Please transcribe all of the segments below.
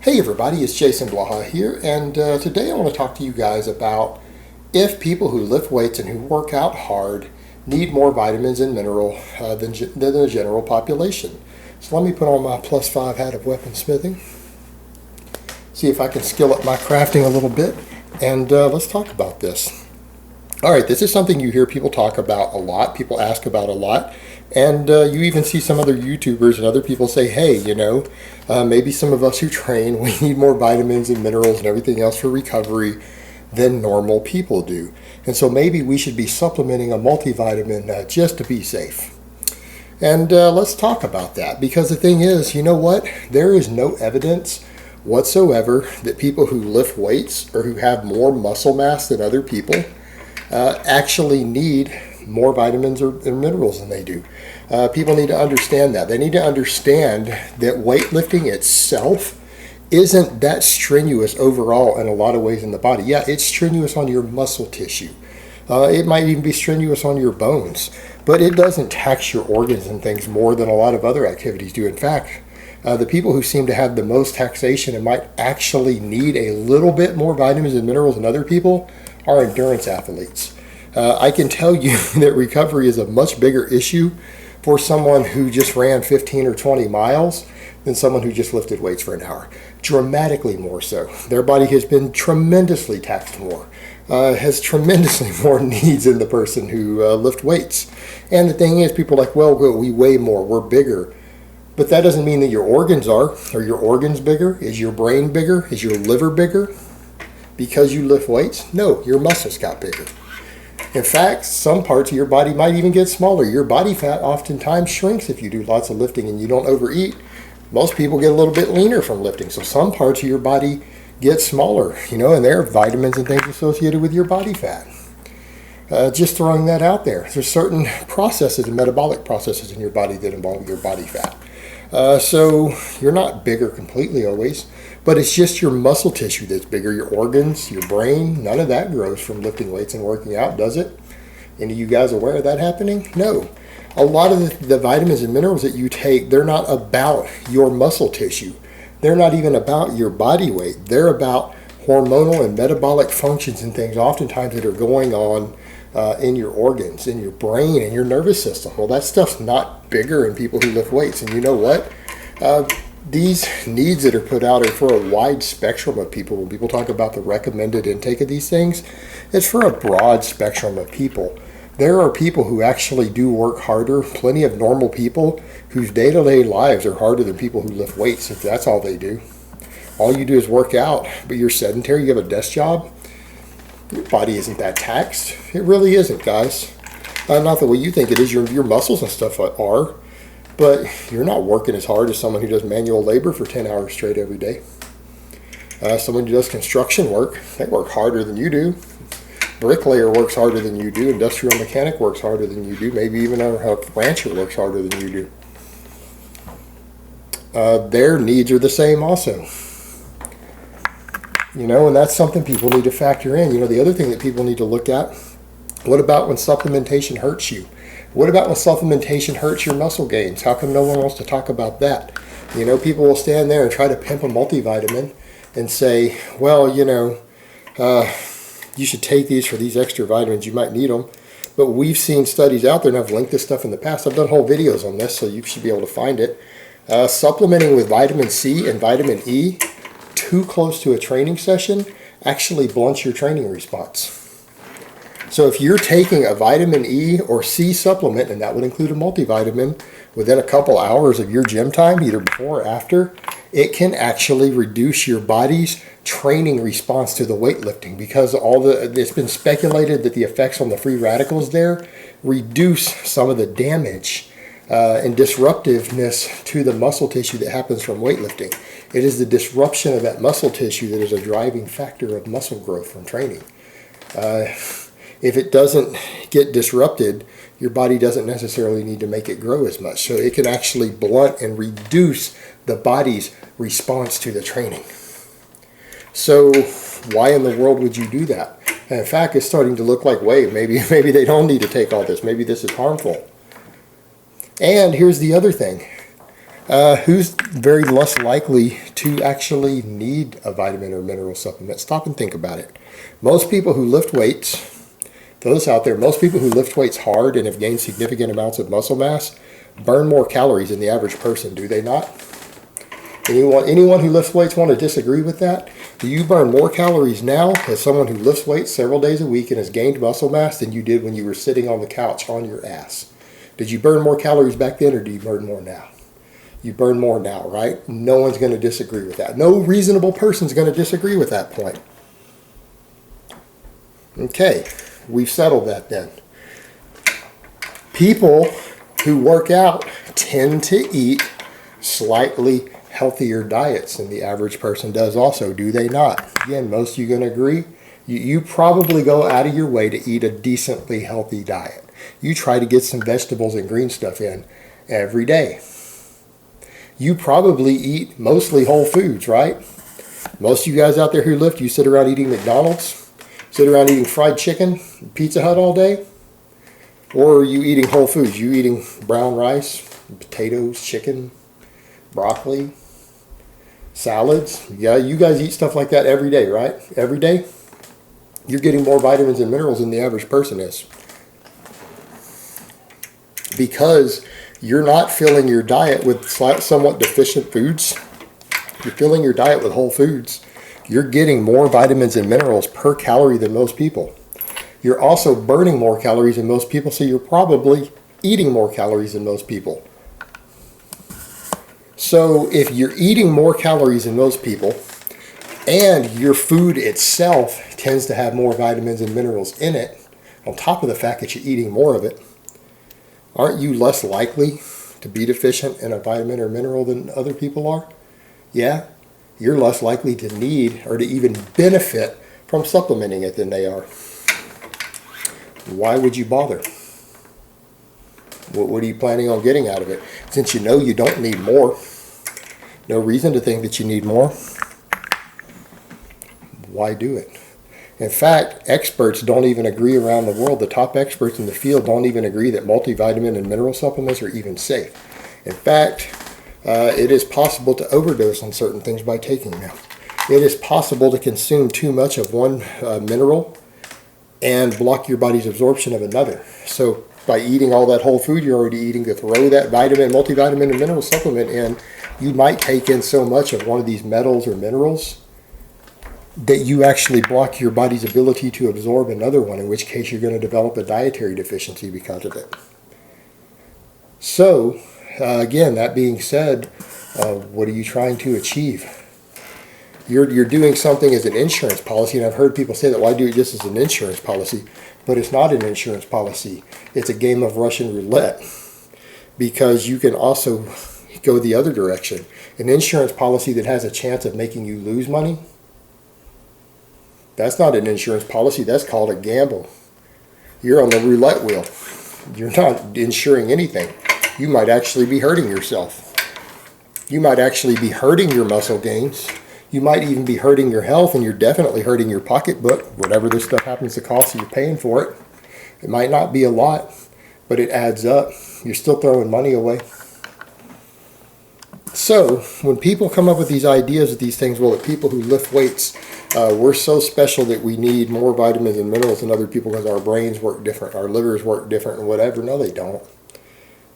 Hey everybody, it's Jason Blaha here, and today I want to talk to you guys about if people who lift weights and who work out hard need more vitamins and mineral than the general population. So let me put on my +5 hat of weaponsmithing, see if I can skill up my crafting a little bit, and let's talk about this. All right, this is something you hear people talk about a lot, people ask about a lot, and you even see some other YouTubers and other people say, hey, maybe some of us who train, we need more vitamins and minerals and everything else for recovery than normal people do. And so maybe we should be supplementing a multivitamin just to be safe. And let's talk about that, because the thing is, you know what? There is no evidence whatsoever that people who lift weights or who have more muscle mass than other people actually need more vitamins or minerals than they do. People need to understand that. They need to understand that weightlifting itself isn't that strenuous overall in a lot of ways in the body. Yeah, it's strenuous on your muscle tissue. It might even be strenuous on your bones, but it doesn't tax your organs and things more than a lot of other activities do. In fact, the people who seem to have the most taxation and might actually need a little bit more vitamins and minerals than other people are endurance athletes. I can tell you that recovery is a much bigger issue for someone who just ran 15 or 20 miles than someone who just lifted weights for an hour. Dramatically more so. Their body has been tremendously taxed more, has tremendously more needs than the person who lift weights. And the thing is, people are like, well, we weigh more, we're bigger. But that doesn't mean that your organs are. Are your organs bigger? Is your brain bigger? Is your liver bigger? Because you lift weights? No, your muscles got bigger. In fact, some parts of your body might even get smaller. Your body fat oftentimes shrinks if you do lots of lifting and you don't overeat. Most people get a little bit leaner from lifting. So some parts of your body get smaller, and there are vitamins and things associated with your body fat. Just throwing that out there. There's certain processes and metabolic processes in your body that involve your body fat. So you're not bigger completely always, but it's just your muscle tissue that's bigger. Your organs, your brain, none of that grows from lifting weights and working out, does it? Any of you guys aware of that happening? No. A lot of the vitamins and minerals that you take, they're not about your muscle tissue. They're not even about your body weight. They're about hormonal and metabolic functions and things oftentimes that are going on in your organs, in your brain, and your nervous system. Well, that stuff's not bigger in people who lift weights. And you know what? These needs that are put out are for a wide spectrum of people. When people talk about the recommended intake of these things, it's for a broad spectrum of people. There are people who actually do work harder, plenty of normal people whose day-to-day lives are harder than people who lift weights, if that's all they do. All you do is work out, but you're sedentary, you have a desk job. Your body isn't that taxed. It really isn't, guys. Not the way you think it is. Your muscles and stuff are, but you're not working as hard as someone who does manual labor for 10 hours straight every day. Someone who does construction work, they work harder than you do. Bricklayer works harder than you do. Industrial mechanic works harder than you do. Maybe even a rancher works harder than you do. Their needs are the same also. And that's something people need to factor in. The other thing that people need to look at, what about when supplementation hurts you? What about when supplementation hurts your muscle gains? How come no one wants to talk about that? People will stand there and try to pimp a multivitamin and say, well, you should take these for these extra vitamins. You might need them. But we've seen studies out there, and I've linked this stuff in the past. I've done whole videos on this, so you should be able to find it. Supplementing with vitamin C and vitamin E too close to a training session actually blunts your training response. So if you're taking a vitamin E or C supplement, and that would include a multivitamin, within a couple hours of your gym time, either before or after, it can actually reduce your body's training response to the weightlifting, because it's been speculated that the effects on the free radicals there reduce some of the damage and disruptiveness to the muscle tissue that happens from weightlifting. It is the disruption of that muscle tissue that is a driving factor of muscle growth from training. If it doesn't get disrupted, your body doesn't necessarily need to make it grow as much. So it can actually blunt and reduce the body's response to the training. So why in the world would you do that? And in fact, it's starting to look like, wait, maybe they don't need to take all this. Maybe this is harmful. And here's the other thing. Who's very less likely to actually need a vitamin or mineral supplement? Stop and think about it. Most people who lift weights, those out there, most people who lift weights hard and have gained significant amounts of muscle mass burn more calories than the average person, do they not? Anyone who lifts weights want to disagree with that? Do you burn more calories now as someone who lifts weights several days a week and has gained muscle mass than you did when you were sitting on the couch on your ass? Did you burn more calories back then, or do you burn more now? You burn more now, right? No one's going to disagree with that. No reasonable person's going to disagree with that point. Okay, we've settled that then. People who work out tend to eat slightly healthier diets than the average person does also, do they not? Again, most of you are going to agree. You probably go out of your way to eat a decently healthy diet. You try to get some vegetables and green stuff in every day. You probably eat mostly whole foods, right? Most of you guys out there who lift, you sit around eating McDonald's, sit around eating fried chicken, Pizza Hut all day, or are you eating whole foods? You eating brown rice, potatoes, chicken, broccoli, salads? Yeah, you guys eat stuff like that every day, right? Every day? You're getting more vitamins and minerals than the average person is. Because you're not filling your diet with somewhat deficient foods. You're filling your diet with whole foods. You're getting more vitamins and minerals per calorie than most people. You're also burning more calories than most people, so you're probably eating more calories than most people. So if you're eating more calories than most people, and your food itself tends to have more vitamins and minerals in it, on top of the fact that you're eating more of it, aren't you less likely to be deficient in a vitamin or mineral than other people are? Yeah, you're less likely to need or to even benefit from supplementing it than they are. Why would you bother? What are you planning on getting out of it? Since you know you don't need more, no reason to think that you need more, why do it? In fact, experts don't even agree around the world. The top experts in the field don't even agree that multivitamin and mineral supplements are even safe. In fact, it is possible to overdose on certain things by taking them. It is possible to consume too much of one mineral and block your body's absorption of another. So by eating all that whole food you're already eating, to throw that vitamin, multivitamin, and mineral supplement in, you might take in so much of one of these metals or minerals that you actually block your body's ability to absorb another one, in which case you're going to develop a dietary deficiency because of it. So, again, that being said, what are you trying to achieve? You're doing something as an insurance policy, and I've heard people say that, well, I do it just as an insurance policy, but it's not an insurance policy. It's a game of Russian roulette, because you can also go the other direction. An insurance policy that has a chance of making you lose money, that's not an insurance policy. That's called a gamble. You're on the roulette wheel. You're not insuring anything. You might actually be hurting yourself. You might actually be hurting your muscle gains. You might even be hurting your health, and you're definitely hurting your pocketbook. Whatever this stuff happens to cost, you're paying for it. It might not be a lot, but it adds up. You're still throwing money away. So when people come up with these ideas of these things, well, the people who lift weights, we're so special that we need more vitamins and minerals than other people because our brains work different, our livers work different, and whatever. No, they don't.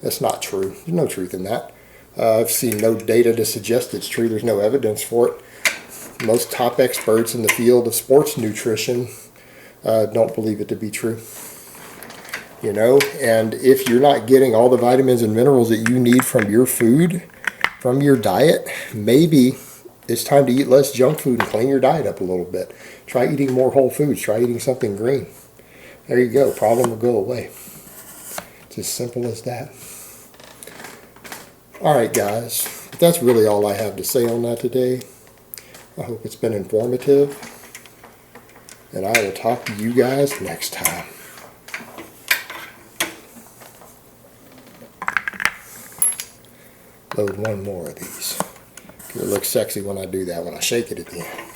That's not true. There's no truth in that. I've seen no data to suggest it's true. There's no evidence for it. Most top experts in the field of sports nutrition don't believe it to be true. You know, and if you're not getting all the vitamins and minerals that you need from your food, from your diet, maybe it's time to eat less junk food and clean your diet up a little bit. Try eating more whole foods. Try eating something green. There you go. Problem will go away. It's as simple as that. All right, guys. That's really all I have to say on that today. I hope it's been informative. And I will talk to you guys next time. Load one more of these. It looks sexy when I do that, when I shake it at the end.